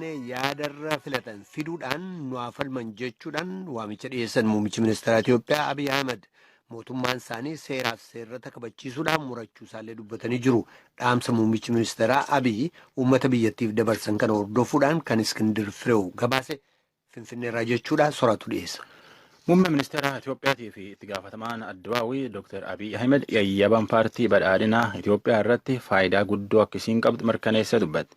taane yaadarra filatan fiduudhaan nu falman jechuudhaan waamicha dhiyeessan muummichi ministeera Itoophiyaa Abiy Ahmed. Mootummaan isaanii seeraaf seerrata kabachiisuudhaan murachuu isaallee dubbatanii jiru. Dhaamsa muummichi ministeeraa Abiy uummata biyyattiif dabarsan kana hordofuudhaan kan Iskindir Fireew gabaase Finfinneerraa jechuudha soratu dhiyeessa. Muummee ministeera Itoophiyaatii fi itti gaafatamaan addawaawii Dr. Abiy Ahmed yayyaban paartii badhaadhinaa Itoophiyaa irratti faayidaa guddoo akkasiin qabdu mirkaneessa dubbate.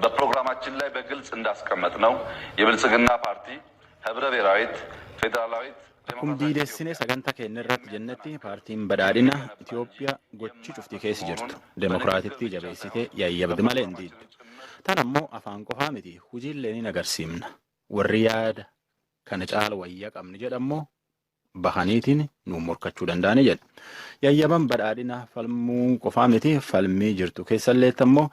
በፕሮግራማችን ላይ በግልጽ እንዳስቀመጥ ነው የብልጽግና ፓርቲ ህብረ ብሔራዊት ፌዴራላዊት Akkuma diidessine sagantaa keenya irratti jennetti paartiin badhaadhina Itoophiyaa gochi cuftii keessa jirtu demokiraatitti jabeessitee yayyabdi malee hin diiddu. Tan ammoo afaan qofaa miti hojiillee ni agarsiifna. Warri yaada kana caala wayyaa qabni jedhammoo bahaniitiin nu morkachuu danda'ani jedha. Yayyaban badhaadhina falmuu qofaa miti falmii jirtu keessallee ammoo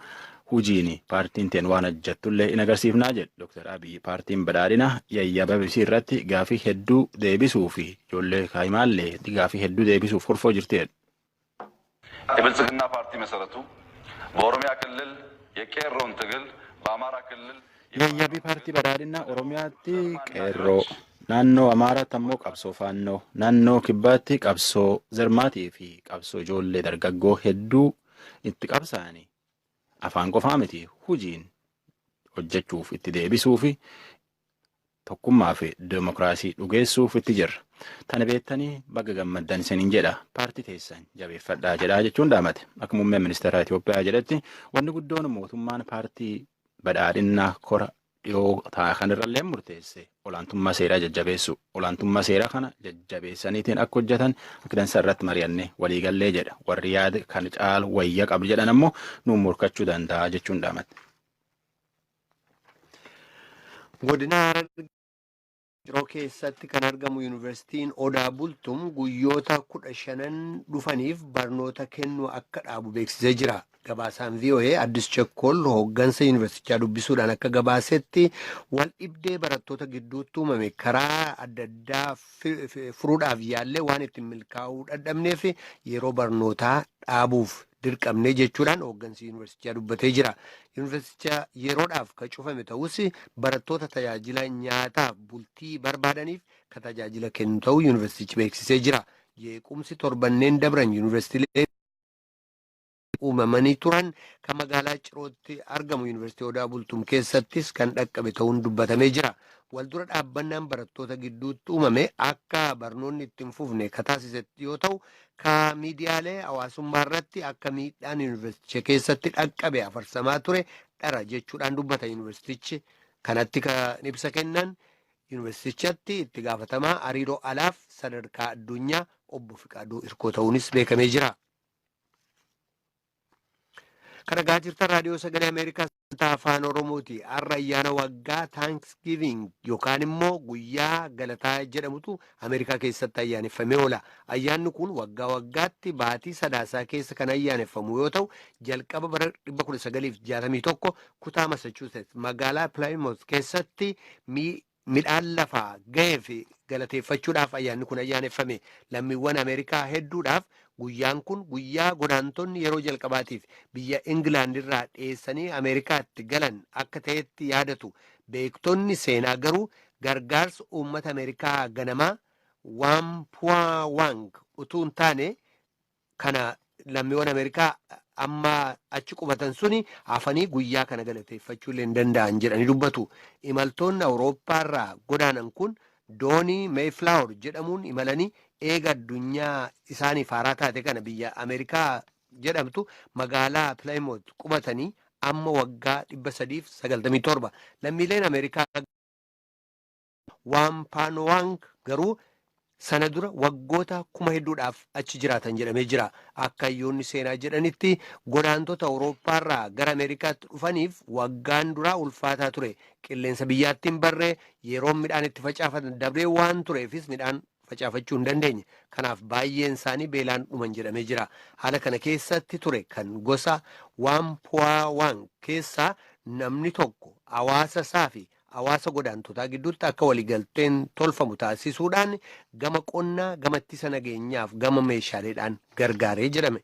hojiin paartiin teen waan hojjettullee in agarsiifnaa jedha Dr. Abiy. Paartiin badhaadhina yayyaba bisii irratti gaafii hedduu deebisuu fi ijoollee kaayimaallee gaafii hedduu deebisuuf horfoo jirtedha. የብልጽግና ፓርቲ መሰረቱ በኦሮሚያ ክልል የቄሮን ትግል በአማራ ክልል yayyabii paartii badhaadhina Oromiyaatti qeerroo naannoo Amaaraatti ammoo qabsoo faannoo naannoo Kibbaatti qabsoo zermaatii fi qabsoo ijoollee dargaggoo hedduu itti qabsaanii afaan qofaa miti hojiin hojjechuuf itti deebisuu fi tokkummaa fi demokiraasii dhugeessuuf itti jirra. Tana beektanii baga gammaddan isiniin jedha paartii teessan jabeeffadhaa jedhaa jechuun dhaamate. Akka muummeen ministeera Itoophiyaa jedhetti wanni guddoon mootummaan paartii badhaadhinaa kora dhiyoo ta'a kanarrallee murteesse olaantummaa seeraa jajjabeessu. Olaantummaa seeraa kana jajjabeessaniitiin akka hojjetan akka dansa irratti mari'anne waliigallee jedha. Warri yaada kan caalu wayya qabu jedhan ammoo nuun morkachuu danda'a jechuun dhaamate. Godina Jiroo keessatti kan argamu yuunivarsiitiin Odaa Bultum guyyoota 15 dhufaniif barnoota kennuu akka dhaabu beeksisee jira. Gabaasaan VOA Addis Chekkol hooggansa yuunivarsiitichaa dubbisuudhaan akka gabaasetti wal dhibdee barattoota gidduutti uumame karaa adda addaa furuudhaaf yaallee waan ittiin milkaa'uu dadhabneef yeroo barnootaa dhaabuuf dirqamne jechuudhaan hooggansi yuunivarsiitichaa dubbatee jira. Yuunivarsiiticha yeroodhaaf kan cufame ta'us barattoota tajaajila nyaataaf bultii barbaadaniif kan tajaajila kennu ta'uu yuunivarsiitichi beeksisee jira. Jeequmsi torbanneen dabran yuunivarsiitiilee uumamanii turan kan magaalaa Cirootti argamu yuunivarsiitii Odaa Bultum keessattis kan dhaqqabe ta'uun dubbatamee jira. Waldura dhaabbannaan barattoota gidduutti uumame akka barnoonni ittiin fufne kan taasisetti yoo ta'u ka miidiyaalee hawaasummaa irratti akka miidhaan yuunivarsiiticha keessatti dhaqqabe afarsamaa ture dhara jechuudhaan dubbata yuunivarsiitichi. Kanatti kan ibsa kennan yuunivarsiitichatti itti gaafatamaa hariiroo alaaf sadarkaa addunyaa obbo Fiqaaduu Irkoo ta'uunis beekamee jira. Kana gaajirtan raadiyoo sagalee Ameerikaa sagantaa afaan Oromooti. Har'a ayyaana waggaa Thanksgiving yookaan immoo guyyaa galataa jedhamutu Ameerikaa keessatti ayyaaneffamee oola. Ayyaanni kun waggaa waggaatti baatii sadaasaa keessa kan ayyaaneffamu yoo ta'u jalqaba bara 1961 kutaa Massachusetts magaalaa Plymouth keessatti midhaan lafaa gahee fi galateeffachuudhaaf ayyaanni kun ayyaaneffame. Lammiiwwan Ameerikaa hedduudhaaf guyyaan kun guyyaa godaantonni yeroo jalqabaatiif biyya Ingilaand irraa dhiyeessanii Ameerikaatti galan akka ta'etti yaadatu. Beektonni seenaa garuu gargaarsa uummata Ameerikaa ganamaa waang utuu hin taane kana lammiiwwan Ameerikaa amma achi qubatan suni hafanii guyyaa kana galateeffachuu illee hin danda'an jedhanii dubbatu. Imaltoonni Awurooppaa irraa godaanan kun doonii Mayflower jedhamuun imalanii eega addunyaa isaaniif haaraa taate kana biyya Ameerikaa jedhamtu magaalaa Plymouth qubatanii amma waggaa 397. Lammiileen Ameerikaa Wampanoowwan garuu sana dura waggoota kuma hedduudhaaf achi jiraatan jedhamee jira. Akka hayyoonni seenaa jedhanitti godaantota Awurooppaarraa gara Ameerikaatti dhufaniif waggaan duraa ulfaataa ture. Qilleensa biyyaatti hin barree yeroo midhaan itti facaafatan dabree waan tureefis midhaan facaafachuu hin dandeenye. Kanaaf baay'een isaanii beelaan dhuman jedhamee jira. Haala kana keessatti ture kan gosa Wampanoowwan keessaa namni tokko hawaasa isaa fi hawaasa godaantotaa gidduutti akka waliigalteen tolfamu taasisuudhaan gama qonnaa gama ittisa nageenyaaf gama meeshaaleedhaan gargaaree jedhame.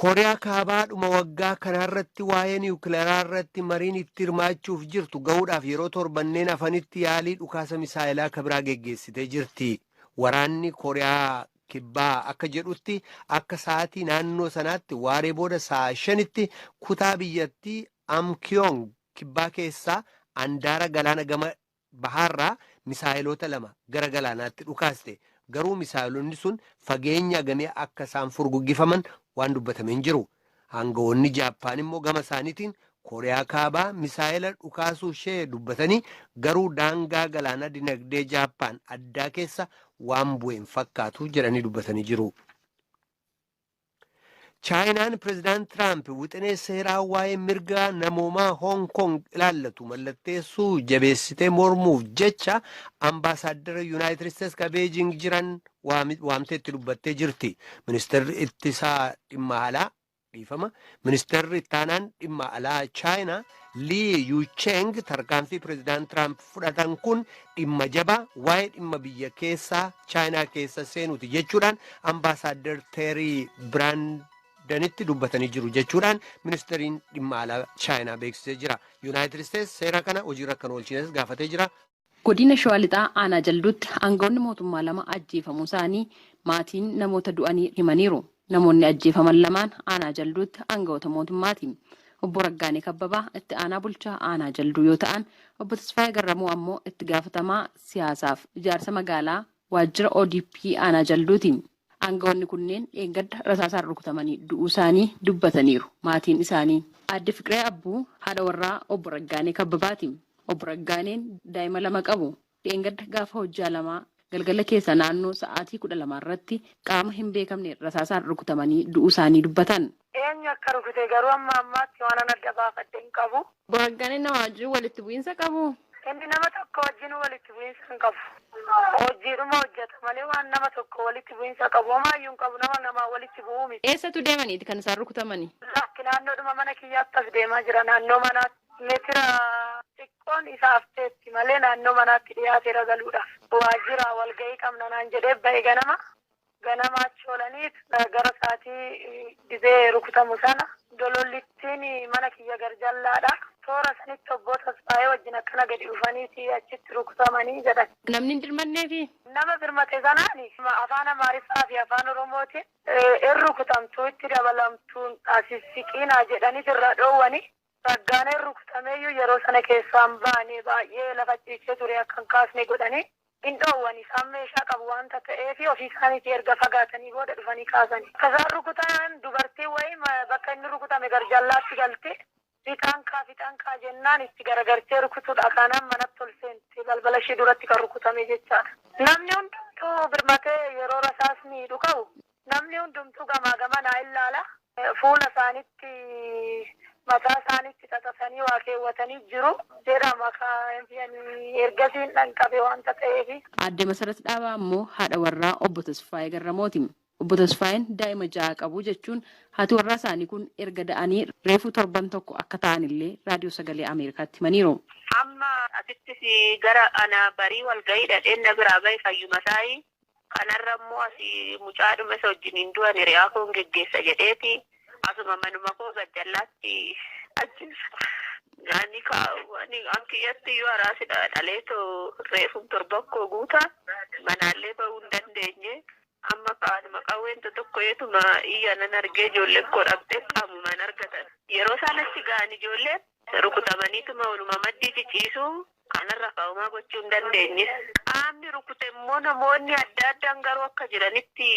Kooriyaa kaabaadhuma waggaa kanarratti waa'ee niwukileeraa irratti mariin itti hirmaachuuf jirtu ga'uudhaaf yeroo torbanneen hafanitti yaalii dhukaasa misaayilaa kabiraa geggeessitee jirti. Waraanni Kooriyaa kibbaa akka jedhutti akka sa'aatii naannoo sanaatti waaree booda sa'a 5tti kutaa biyyattii Amkiyoong kibbaa keessaa andaara galaana gama bahaarraa misaayilota 2 gara galaanaatti dhukaaste. Garuu misaayilonni sun fageenya gamee akka isaan furguggifaman waan dubbatameen jiru. Aangawoonni Jaappaan immoo gama isaaniitiin Kooriyaa kaabaa misaayila dhukaasuu ishee dubbatanii garuu daangaa galaana dinagdee Jaappaan addaa keessa waan bu'een fakkaatu jedhanii dubbatanii jiru. Chaayinaan Pireezidaant Tiraamp wixinee seeraa waa'ee mirga namoomaa Hoong Koong ilaallatu mallatteessuu jabeessitee mormuuf jecha ambaasaaddara Yuunaayitid Isteetsi ka Beejing jiran waamteetti dubbattee jirti. Ministeerri ittisaa dhimma alaa Ministeerri ittaanaan dhimma alaa Chaayinaa Lii Yucheng tarkaanfii Pireezidaant Tiraamp fudhatan kun dhimma jabaa waa'ee dhimma biyya keessaa Chaayinaa keessa seenuuti jechuudhaan ambaasaaddar Teerii Biraandanitti dubbatanii jiru jechuudhaan ministeeriin dhimma alaa Chaayinaa beeksisee jira. Yuunaayitid Isteetsi seera kana hojiirra kan oolchines gaafatee jira. Godina Shawaa Lixaa aanaa jalduutti aangawoonni mootummaa 2 ajjeefamuu isaanii maatiin namoota du'anii himaniiru. Namoonni ajjeefaman 2 aanaa jalduutti aangawoota mootummaati. Obbo Raggaanee Kabbabaa itti aanaa bulchaa aanaa jalduu yoo ta'an, obbo Tasfaayee Garramuu ammoo itti gaafatamaa siyaasaaf ijaarsa magaalaa waajjira ODP aanaa jalduuti. Aangawoonni kunneen eeggadda rasaasaan rukutamanii du'uu isaanii dubbataniiru. Maatiin isaanii Aadde Fiqiree Abbuu haadha warraa obbo Raggaanee Kabbabaati. Obbo Raggaaneen daa'ima 2 qabu. Eeggadda gaafa hojjaa 2 galgala keessa naannoo sa'aatii 12 irratti qaama hin beekamne rasaasaan rukutamanii du'uu isaanii dubbatan. Eenyu akka rukute garuu amma ammaatti waan adda baafadde hin qabu. Obbo Raggaaneen nama wajjin walitti bu'iinsa qabu. Inni nama tokko wajjin walitti bu'iinsa hin qabu. Hojiidhuma hojjeta malee waan nama tokko walitti bu'iinsa qabu. Homaayyuu hin qabu, nama walitti bu'uu miti. Eessatu deemaniiti kan isaan rukutamanii? Lakki naannoodhuma mana kiyyaatti as deemaa jira. Naannoo manaatti meetira xiqqoon isaaf teetti malee naannoo manaatti dhiyaateera galuudhaaf. Waajjira walgahii qabna naan jedhee bahee ganama achi oolaniit gara sa'aatii dibee rukutamu sana dolollittiin mana kiyya garjallaadha. Toora sanitti obbo Tasfaayee wajjin akkana gadi dhufaniiti achitti rukutamanii jedhan. Namni hin dirmanneefi? Nama birmate sanaani afaan Amaariffaa fi afaan Oromootiin rukutamtuu itti dabalamtuun siqiinaa jedhanii irra dhoowwanii. Raggaaneen rukutameeyyuu yeroo sana keessaan baane baay'ee lafa ciisee ture akkan kaasne godhanii hin dhoowwan isaan meeshaa qabu waanta ta'eef ofii isaaniitii erga fagaatanii booda dhufanii kaasanii. Akkasaan rukutan dubartii wayii bakka inni rukutame garjallaatti galte fixaan kaa jennaan itti garagartee rukutuudha. Kanaan manatti ol seente balbala ishee duratti kan rukutame jechaadha. Namni hundumtuu birmatee yeroo rasaasni dhuka'u namni hundumtuu gamaa gamanaa ilaala. Fuula isaanitti mataa isaanitti xaxasanii waa keewwatanii jiru jedhama ergasiin dhanqabe waanta ta'eef. Aadde Masarat Dhaabaa ammoo haadha warraa obbo Tasfaayee Garramooti. Obbo Tasfaayeen daa'ima 6 qabu jechuun haati warraa isaanii kun erga da'anii reefuu torban tokko akka ta'anillee raadiyoo sagalee Ameerikaatti himaniiru. Amma asittis gara ana barii walgahii dhadheen na biraa bahe fayyuma isaanii kanarra immoo asii mucaadhuma isa wajjin hin du'an hiriyaa koon geggeessa jedheeti. Asuma manuma koo gajjallaatti ajjeesa. Gaani kaawwani ankiyyatti yoo araasidha dhaleetoo reefuun torbakkoo guuta manaallee bahuu hin dandeenye. Amma kaanuma qawween tokko yeetuma iyya nan argee ijoolleen koo dhabdee qaamumaan argatan. Yeroo isaan achi ga'an ijoolleen rukutamaniituma waluma maddii ciciisuu kanarra kaa'umaa gochuu hin dandeenye. Qaamni rukute immoo namoonni adda addaan garuu akka jiranitti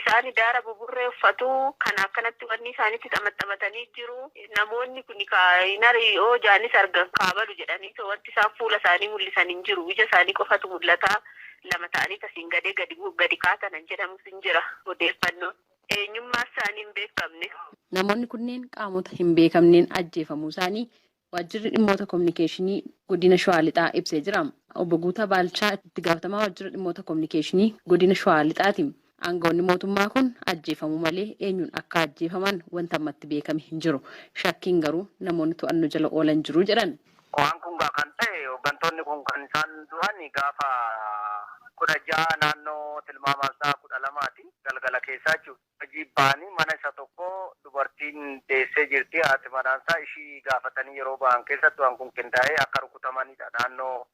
isaan daara buburree uffatu kan akkanatti wanni isaanitti xamaxamatanii jiru. Namoonni kun yoo jaanis argan kaabalu jedhanii wanti isaan fuula isaanii mul'isan hin jiru. Ija isaanii qofatu mul'ata. 2 ta'anii tasiin gadi kaatanan jedhamus hin jira odeeffannoon. Eenyummaa isaanii hin beekamne. Namoonni kunneen qaamota hin beekamneen ajjeefamuu isaanii waajjirri dhimmoota kominikeeshinii godina Shawaa Lixaa ibsee jira. Obbo Guutaa Baalchaa itti gaafatamaa waajjira dhimmoota kominikeeshinii godina Shawaa Lixaati. Aangawoonni mootummaa kun ajjeefamuu malee eenyuun akka ajjeefaman wanta ammatti beekame hin jiru. Shakkiin garuu namoonni to'annoo jala oolan jiru jedhan. Waan kun kan ta'e hooggantoonni kun kan isaan du'an gaafa 16 naannoo tilmaamaa isaa 12ti galgala keessaa jechuudha. Hojii ba'anii mana isa tokko dubartiin deessee jirti. Haati manaansaa ishii gaafatanii yeroo ba'an keessatti waan kun qindaa'ee akka rukutamanidha. Naannoo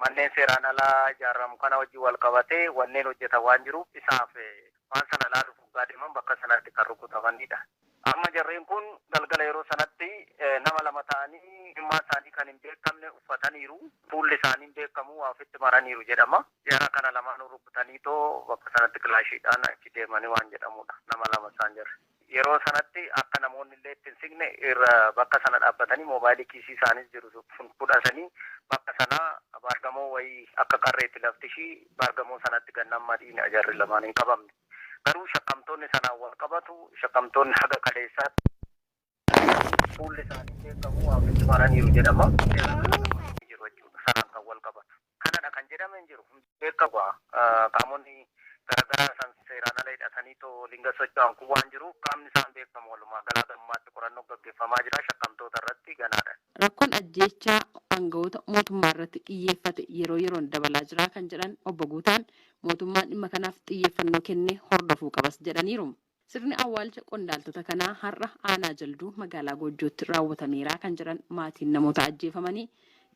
manneen seeraan alaa ijaaramu kana wajjin wal qabatee wanneen hojjetan waan jiruuf isaaf waan sana ilaaluuf dhugaa deeman bakka sanatti kan rukutamanidha. Amma jarreen kun galgala yeroo sanatti nama lama ta'anii dhimma isaanii kan hin beekamne uffataniiru. Fuulli isaanii hin beekamu waa ofitti maraniiru jedhama. Jara kana lamaan rukutanii too bakka sanatti kilaashiidhaan achi deemanii waan jedhamudha. Nama lama isaan jirre. Yeroo sanatti akka namoonni illee itti hin siqne bakka sana dhaabbatanii moobaayilii kiisii isaaniis jiru fudhatanii bakka sana baargamoo wayii akka qarreetti lafti ishii baargamoo sanatti gannaan madiin ajarri lamaan hin qabamne. Garuu shakkamtoonni sanaan wal qabatu shakkamtoonni haga kaleessaatti fuulli isaanii beekamu waa ofitti maraniiru jedhama. Jiru jechuudha sanaan kan wal qabatu. Kanadha kan jedhame hin jiru. Beekamu qaamonni garaagaraa san seeraan ala hidhatanii too linga socho'an kun waan jiruuf qaamni isaan beekamu walumaa galaagalummaatti qorannoo gaggeeffamaa jira shakkamtoota irratti ganaadha. Rakkoon ajjeechaa aangawoota mootummaa irratti xiyyeeffate yeroo yeroon dabalaa jira kan jedhan obbo Guutaan mootummaan dhimma kanaaf xiyyeeffannoo kennee hordofuu qabas jedhaniiru. Sirni awwaalcha qondaaltota kanaa har'a aanaa jalduu magaalaa Goojjootti raawwatameera kan jedhan maatiin namoota ajjeefamanii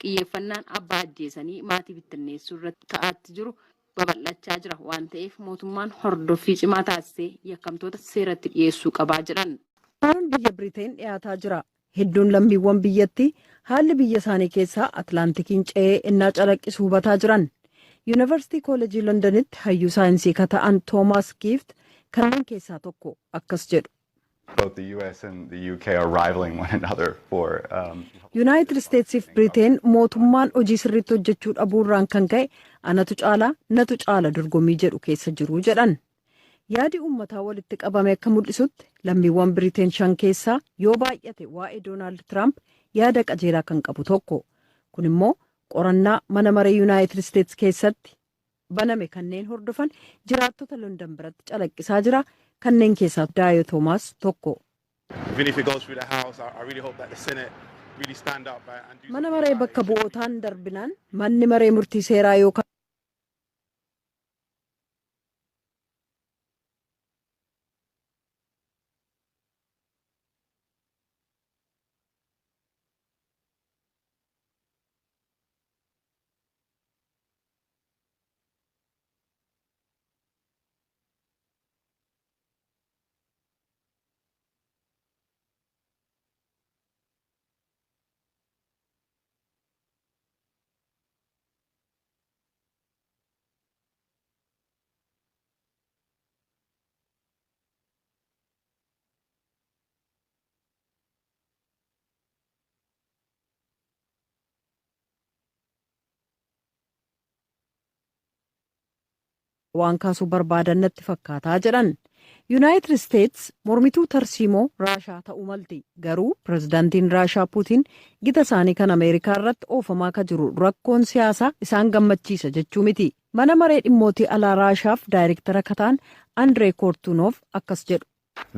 xiyyeeffannaan abbaa ajjeesanii maatii bittinneessuu irratti ka'aatti jiru babal'achaa jira waan ta'eef mootummaan hordoffii cimaa taasisee yakkamtoota seeratti dhiyeessuu qabaa jedhan. Waan biyya Biriteen dhiyaataa jira. Hedduun lammiiwwan biyyattii haalli biyya isaanii keessaa Atlaantikiin ce'ee innaa calaqqisu hubataa jiran. Yuunivarsiitii Kooleejii Londonitti hayyuu saayinsii kan ta'an Toomaas Giift kanneen keessaa tokko akkas jedhu. Both the US and the UK are rivaling one another for United States if Britain mootummaan hojii sirriitti hojjechuu dhabuurraan kan ka'e anatu caalaa natu caala dorgommii jedhu keessa jiru jedhan. Yaadi uummataa walitti qabame akka mul'isutti lammiiwwan Britain 5 keessaa yoo baay'ate waa'ee Donald Trump yaada qajeelaa kan qabu tokko. Kun immoo qorannaa mana maree United States keessatti baname kanneen hordofan jiraattota London biratti calaqqisaa jira. Kanneen keessaa Daayo Toomaas tokko. Mana maree bakka bu'ootaan darbinaan manni maree murtii seeraa yookaan waan kaasuu barbaadan natti fakkaataa jedhan. United States mormituu tarsiimoo Raashaa ta'uu malti. Garuu pirezidaantiin Raashaa Puutiin gita isaanii kan Ameerikaa irratti oofamaa ka jiru rakkoon siyaasaa isaan gammachiisa jechuu miti. Mana maree dhimmootii alaa Raashaaf daayirektara kataan Andree Kortuunoof akkas jedhu.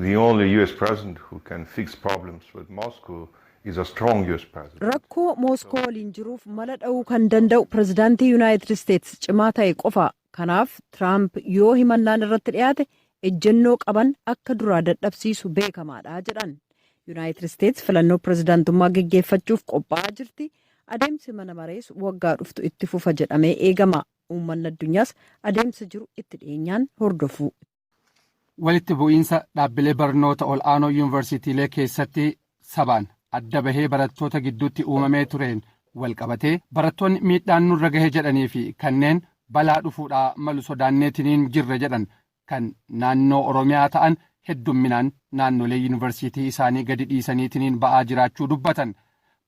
The only US president who can fix problems with Moscow is a strong US president. Rakkoo Mooskoo waliin jiruuf mala dha'uu kan danda'u pirezidaantii United States cimaa ta'e qofa. Kanaaf Trump yoo himannaan irratti dhiyaate ejjennoo qaban akka duraa dadhabsiisu beekamaadha jedhan. United States filannoo pirezidaantummaa geggeeffachuuf qophaa'aa jirti. Adeemsi mana marees waggaa dhuftu itti fufa jedhamee eegama. Uummanni addunyaas adeemsa jiru itti dhiyeenyaan hordofu. Walitti bu'iinsa dhaabbilee barnoota ol'aanoo yuunivarsiitiilee keessatti sabaan adda bahee barattoota gidduutti uumamee tureen wal qabatee barattoonni miidhaan nurra gahee jedhanii fi kanneen balaa dhufuudhaa malu sodaanneetiniin jirre jedhan kan naannoo Oromiyaa ta'an heddumminaan naannolee yuunivarsiitii isaanii gadi dhiisaniitiniin ba'aa jiraachuu dubbatan.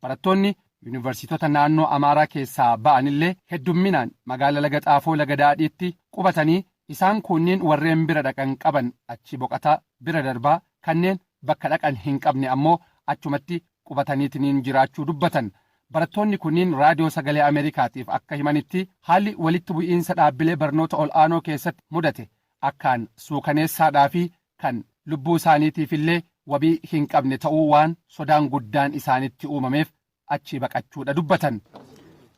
Barattoonni yuunivarsiitota naannoo Amaaraa keessaa ba'anillee heddumminaan magaala Laga Xaafoo Laga Daadhiitti qubatanii isaan kunniin warreen bira dhaqan qaban achi boqataa bira darbaa kanneen bakka dhaqan hin qabne ammoo achumatti qubataniitiniin jiraachuu dubbatan. Barattoonni kunniin raadiyoo sagalee Ameerikaatiif akka himanitti haalli walitti bu'iinsa dhaabbilee barnoota ol'aanoo keessatti mudate akkaan suukaneessaadhaa fi kan lubbuu isaaniitiif illee wabii hin qabne ta'uu waan sodaan guddaan isaanitti uumameef achi baqachuudha dubbatan.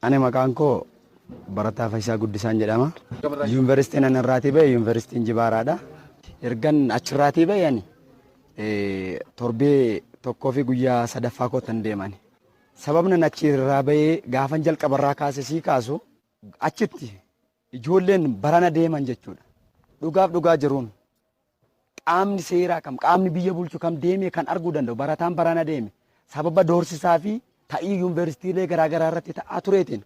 Ani maqaan koo Barataa Fayyisaa Guddisaan jedhama. Yuunivarsiitiin ani irraatii ba'e yuunivarsiitiin Jibaaraadha. Ergan achirraatii ba'e ani torbee tokkoo fi guyyaa sadaffaa kootan deemani. Sababni achirraa bahee gaafan jalqabarraa kaase sii kaasu achitti ijoolleen barana deeman jechuudha. Dhugaaf dhugaa jiruun qaamni seeraa kam qaamni biyya bulchu kam deemee kan arguu danda'u barataan barana deeme sababa doorsisaa fi ta'ii yuunivarsiitiilee garaagaraa irratti ta'aa tureetiin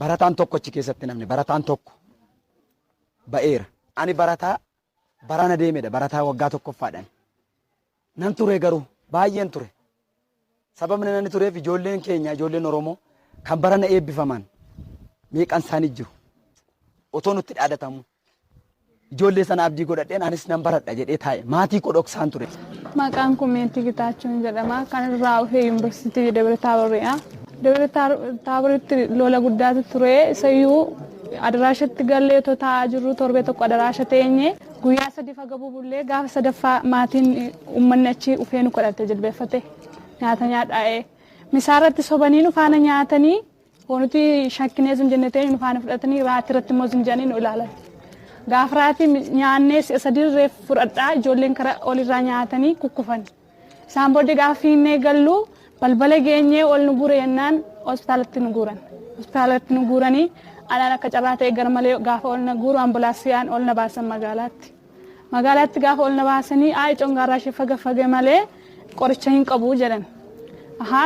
barataan tokko achi keessatti namni barataan tokko ba'eera. Ani barataa barana deemedha barataa waggaa tokkoffaadhaan. Nan ture garuu baay'een ture. Sababni namni tureef ijoolleen keenya ijoolleen Oromoo kan barana eebbifaman meeqan isaanii jiru. Otoo nutti dhaadatamu ijoollee sana abdii godhadheen anis nan baradha jedhee taa'e maatii kodhoksaan ture. Maqaan koo Meentii Gitaachuun jedhama. Kan irraa dhufee yuunivarsiitii Dabra Taaboriidha. Dabra Taaboritti lola guddaatu ture. Isayyuu adaraashatti gallee otoo taa'aa jirru torbee tokko adaraasha teenye guyyaa sadii fagabuu bullee gaafa sadaffaa maatiin uummanni achi dhufee nu kadhate jilbeeffate nyaata nyaadhaa'ee misaarratti sobanii nu faana nyaatanii honuti shakkinee zimjenne ta'e nu faana fudhatanii raatii irratti immoo zimjanii nu ilaalan. Gaafa raatii nyaannee sadii reef fudhadhaa ijoolleen karaa olirraa nyaatanii kukkufan. Isaan booddee gaafa fiinnee gallu balbala geenyee ol nu guure yennaan hospitaalatti nu guuran. Hospitaalatti nu guuranii anaan akka carraa ta'e garmalee gaafa ol na guuru ambulaansiyaan ol na baasan magaalaatti. Magaalaatti gaafa ol na baasanii congaarraa ishee fagafage malee qoricha hin qabu jedhan.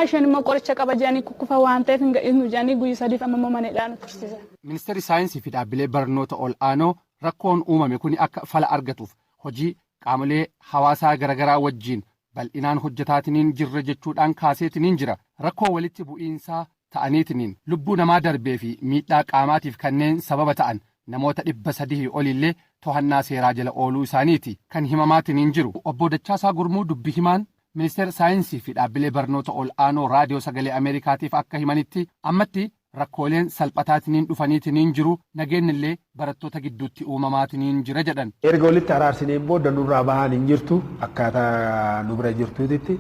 Isheen immoo qoricha qaba jedhanii kukkufa waan ta'eef hin gadhiisnu jedhanii guyyaa sadiif amma maneedhaan nu tursiisan. Ministeerri saayinsii fi dhaabbilee barnoota ol aanoo rakkoon uumame kun akka fala argatuuf hojii qaamolee hawaasaa garaagaraa wajjiin bal'inaan hojjetaatiniin jirra jechuudhaan kaaseetiniin jira. Rakkoo walitti bu'iinsaa ta'aniitiniin lubbuu namaa darbee fi miidhaa qaamaatiif kanneen sababa ta'an namoota 300 olillee to'annaa seeraa jala ooluu isaaniiti kan himamaatiniin jiru. Obbo Dachaasaa Gurmuu dubbi himaan ministeera saayinsii fi dhaabbilee barnoota ol aanoo raadiyoo sagalee Ameerikaatiif akka himanitti ammatti rakkooleen salphataatiniin dhufaniitiniin jiru nageenyillee barattoota gidduutti uumamaatiniin jira jedhan. Erga walitti araarsineen booda nurraa bahaan hin jirtu akkaataa nu bira jirtuutitti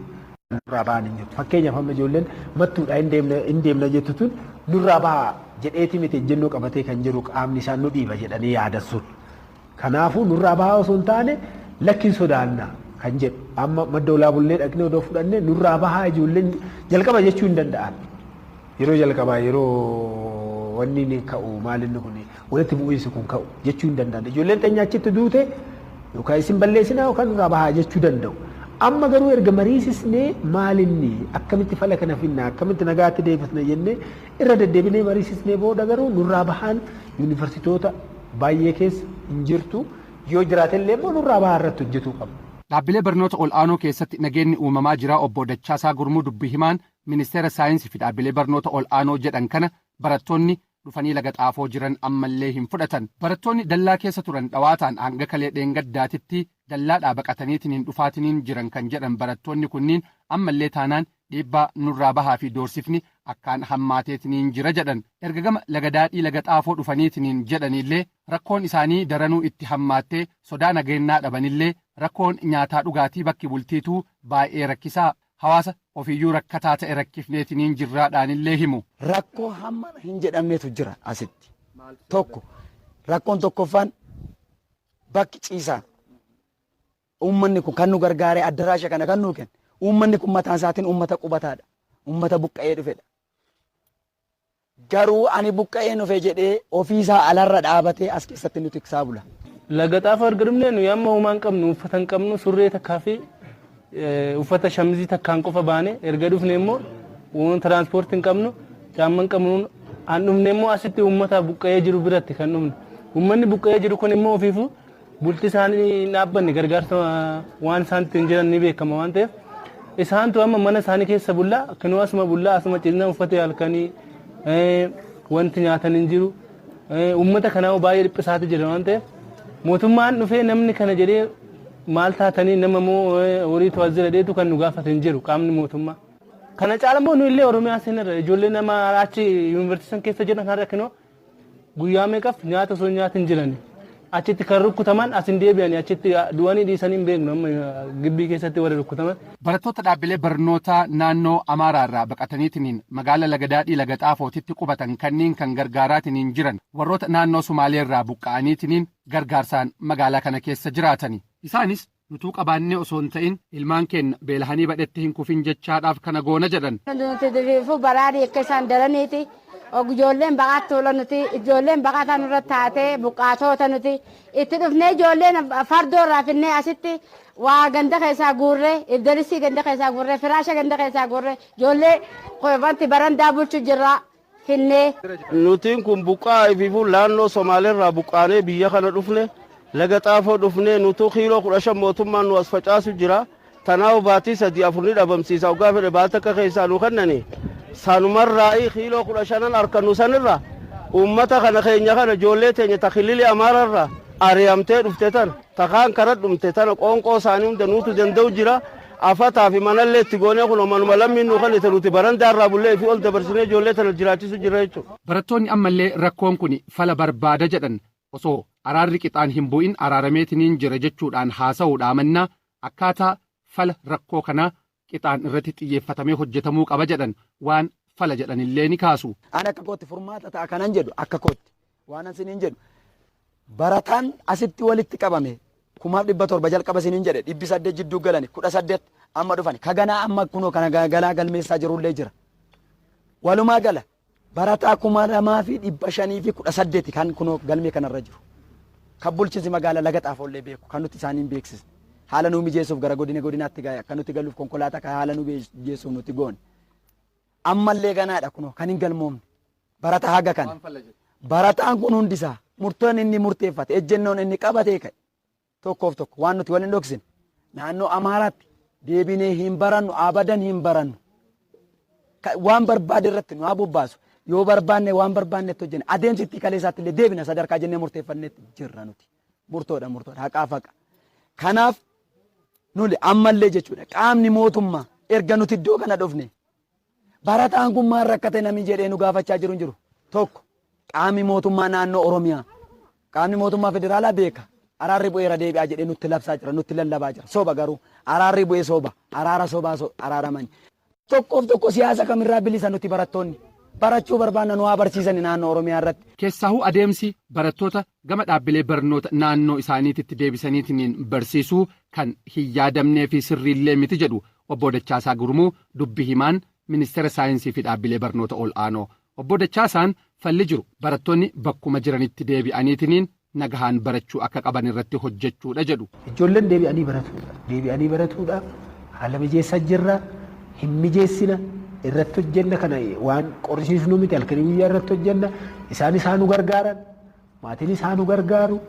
nurraa bahaan hin jirtu. Fakkeenyaaf amma ijoolleen mattuudha hin deemna jettu tun nurraa bahaa jedheeti miti ejjennoo qabatee kan jiru qaamni isaan nu dhiiba jedhanii yaadassuun. Kanaafuu nurraa bahaa osoo hin taane lakkiin sodaannaa kan jedhu amma madda olaa bullee dhaqnee odoo fudhannee nurraa bahaa ijoolleen jalqaba jechuu hin danda'an. Yeroo jalqabaa yeroo wanni ni ka'u maalinni kun walitti bu'iinsi kun ka'u jechuu hin danda'an. Ijoolleen teenya achitti duute yookaan isin balleessinaa yookaan nurraa bahaa jechuu danda'u. Amma garuu erga mariisisnee maalinni akkamitti fala kana finna akkamitti nagaatti deebisna jennee irra deddeebinee mariisisnee booda garuu nurraa bahaan yuunivarsiitoota baay'ee keessa hin jirtu yoo jiraatellee immoo nurraa bahaa irratti hojjetuu qabna. Dhaabbilee barnoota ol aanoo keessatti nageenyi uumamaa jira. Obbo Dachaasaa Gurmuu dubbi himaan ministeera saayinsii fi dhaabbilee barnoota ol aanoo jedhan kana barattoonni dhufanii laga xaafoo jiran ammallee hin fudhatan. Barattoonni dallaa keessa turan dhawaataan hanga kalee dheengaddaatitti dallaadhaa baqataniitiin dhufaatiniin jiran kan jedhan barattoonni kunniin ammallee taanaan dhiibbaa nurraa bahaa fi doorsifni akkaan hammaateetiniin jira jedhan. Erga gama laga daadhii laga xaafoo dhufaniitiin jedhanillee rakkoon isaanii daranuu itti hammaattee sodaa nageenyaa dhabanillee rakkoon nyaataa dhugaatii bakki bultiituu baay'ee rakkisaa hawaasa ofiyyuu rakkataa ta'e rakkifneetiniin jirraadhaanillee himu. Rakkoo hamma hin jedhamnetu jira asitti. Tokko rakkoon tokkoffaan bakki ciisaa. Uummanni kun kan nu gargaaree addaraasha kana kan nu kennu. Uummanni kun mataan isaatiin uummata qubataadha. Uummata buqqa'ee dhufedha. Garuu ani buqqa'ee dhufe jedhee ofiisaa alarra dhaabatee as keessatti nu tiksaa bula. Laga xaafoo erga dhumnee nuyi amma uumaan qabnu uffata hin qabnu surree takkaa fi uffata shamizii takkaan qofa baane erga dhufne immoo waan tiraanspoortii hin qabnu caamma hin qabnu an dhumne immoo asitti uummata buqqa'ee jiru biratti kan dhumne. Uummanni buqqa'ee jiru kun immoo ofiifu bulti isaanii hin dhaabbanne gargaarsa waan isaan ittiin jiran ni beekama waan ta'eef isaantu amma mana isaanii keessa bullaa kanuu asuma bullaa asuma ciisna uffata halkanii wanti nyaatan hin jiru uummata kanaa baay'ee dhiphisaati jira waan ta'eef mootummaan dhufee namni kana jedhee maal taatanii nama moo horii tawaazira dheetu kan nu gaafate hin jiru qaamni mootummaa. Kana caala immoo nu illee Oromiyaa seenarra ijoollee nama achi yuunivarsiitii keessa jiran kan rakkinoo guyyaa meeqaaf nyaata osoo nyaatin jirani. Achitti kan rukkutaman as hin deebi'anii achitti du'anii dhiisanii hin beeknu amma gibbii keessatti warra rukkutaman. Barattoota dhaabbilee barnootaa naannoo Amaaraarraa baqataniitiin magaala laga daadhii laga xaafootitti qubatan kanneen kan gargaaraatiniin jiran warroota naannoo Sumaaleerraa buqqa'aniitiin gargaarsaan magaalaa kana keessa jiraatani. Isaanis nutuu qabaannee osoo hin ta'in ilmaan keenya beelahanii badhetti hin kufin jechaadhaaf kana goona jedhan. Nuti diriirfuu baraadhi akka isaan daraniiti. Ijoolleen baqaatti tola nuti ijoolleen baqataa nurra taatee buqqaatota nuti itti dhufnee ijoolleen fardoo irraa finnee asitti waa ganda keessaa guurree ibdalisii ganda keessaa guurree firaasha ganda keessaa guurree ijoollee wanti barandaa bulchu jirra finnee. Nutiin kun buqqaa ifiifuu naannoo Somaaleerraa buqqaanee biyya kana dhufne laga xaafoo dhufnee nutuu kiiloo 15 mootummaan nu as facaasu jira. Tanaaf baatii 3-4 dhabamsiisa ogaa fedhe baata akka keessaa nu kennani. Sanumarraa kiiloo 15 harkannu sanirra uummata kana keenya kana ijoollee teenya takilili amaararra ari'amtee dhufte tana takaan karaa dhumte tana qoonqoo isaanii hunda nuutu danda'u jira afataa fi manallee itti goonee kun manuma lammiin nu kan nuti barandaarraa bullee fi ol dabarsinee ijoollee tana jiraachisu jira jechuudha. Barattoonni ammallee rakkoon kun fala barbaada jedhan osoo araarri qixaan hin bu'in araarameetiniin jira jechuudhaan haasa'uudhaa mannaa akkaataa fala rakkoo kanaa qixaan irratti xiyyeeffatamee hojjetamuu qaba jedhan waan fala jedhanillee ni kaasu. Ani akka kootti furmaata ta'a kanan jedhu akka kootti waan asiniin jedhu barataan asitti walitti qabame 1700 jalqaba isiniin jedhe 800 jidduu galani 18 amma dhufani kaganaa amma kunoo kana galaa galmeessaa jirullee jira. Walumaa gala barataa 2518 kan kunoo galmee kanarra jiru. Kan bulchiinsi magaalaa laga xaafollee beeku kan nuti isaaniin beeksisne. Haala nuu mijeessuuf gara godinaatti gaaya akka nuti galuuf konkolaataa kan haala nuu mijeessuuf nuti goone. Ammallee ganaadha kunoo kan hin galmoomne barataa haga kana. Barataan kun hundisaa murtoon inni murteeffate ejjennoon inni qabatee ka'e tokkoof tokko waan nuti waliin dhoksine naannoo Amaaraatti deebinee hin barannu abadan hin barannu. Waan barbaade irratti nu haa bobbaasu yoo barbaanne waan barbaannetti hojjenne adeemsi itti kaleessaatti illee deebina sadarkaa jennee murteeffannetti jirra nuti murtoodha haqaa faqa. Kanaaf nuli ammallee jechuudha qaamni mootummaa erga nuti iddoo kana dhufne barataan kun maal rakkate namni jedhee nu gaafachaa jiru tokko qaamni mootummaa naannoo Oromiyaa qaamni mootummaa federaalaa beeka araarri bu'eera deebi'aa jedhee nutti labsaa jira nutti lallabaa jira soba garuu araarri bu'ee soba araara sobaa araaramani tokko siyaasa kamirraa bilisa nuti barattoonni barachuu barbaanna nu haa barsiisani naannoo Oromiyaa irratti. Keessaahuu adeemsi barattoota gama dhaabbilee barnoota naannoo isaaniitti deebisaniitiin barsiisuu kan hin yaadamnee fi sirriillee miti jedhu obbo Dachaasaa Gurmuu dubbi himaan ministeera saayinsii fi dhaabbilee barnoota ol'aanoo. Obbo Dachaasaan falli jiru barattoonni bakkuma jiranitti deebi'aniitiin nagahaan barachuu akka qaban irratti hojjechuudha jedhu. Ijoolleen deebi'anii baratuudhaaf haala mijeessaa jirra hin mijeessina. Irratti hojjenna kana waan qorrisiisnu miti halkanii guyyaa irratti hojjenna isaan nu gargaaran maatiin isaan nu gargaaru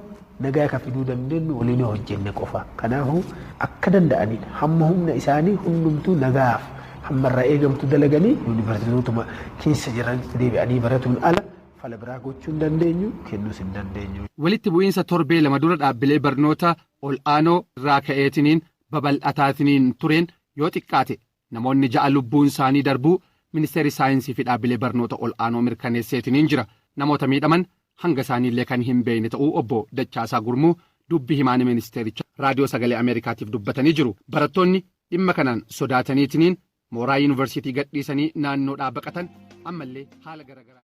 nagaa akka fiduu dandeenyu waliin hojjenne qofa. Kanaafuu akka danda'aniin hamma humna isaanii hundumtuu nagaaf hammarraa eegamtu dalaganii yuunivarsiitotuma keessa jiran deebi'anii baratuun ala fala biraa gochuu hin dandeenyu kennuus hin dandeenyu. Walitti bu'iinsa torbee lama dura dhaabbilee barnoota ol'aanoo irraa ka'eetiniin babal'ataatiniin tureen yoo xiqqaate. Namoonni 6 lubbuun isaanii darbuu ministeerri saayinsii fi dhaabbilee barnoota ol'aanoo mirkaneesseetiniin jira. Namoota miidhaman hanga isaaniillee kan hin beekne ta'uu obbo Dachaasaa Gurmuu dubbi himaan ministeericha raadiyoo sagalee Ameerikaatiif dubbatanii jiru. Barattoonni dhimma kanaan sodaataniitiniin mooraa yuunivarsiitii gadhiisanii naannoodhaa baqatan ammallee haala garaagaraa.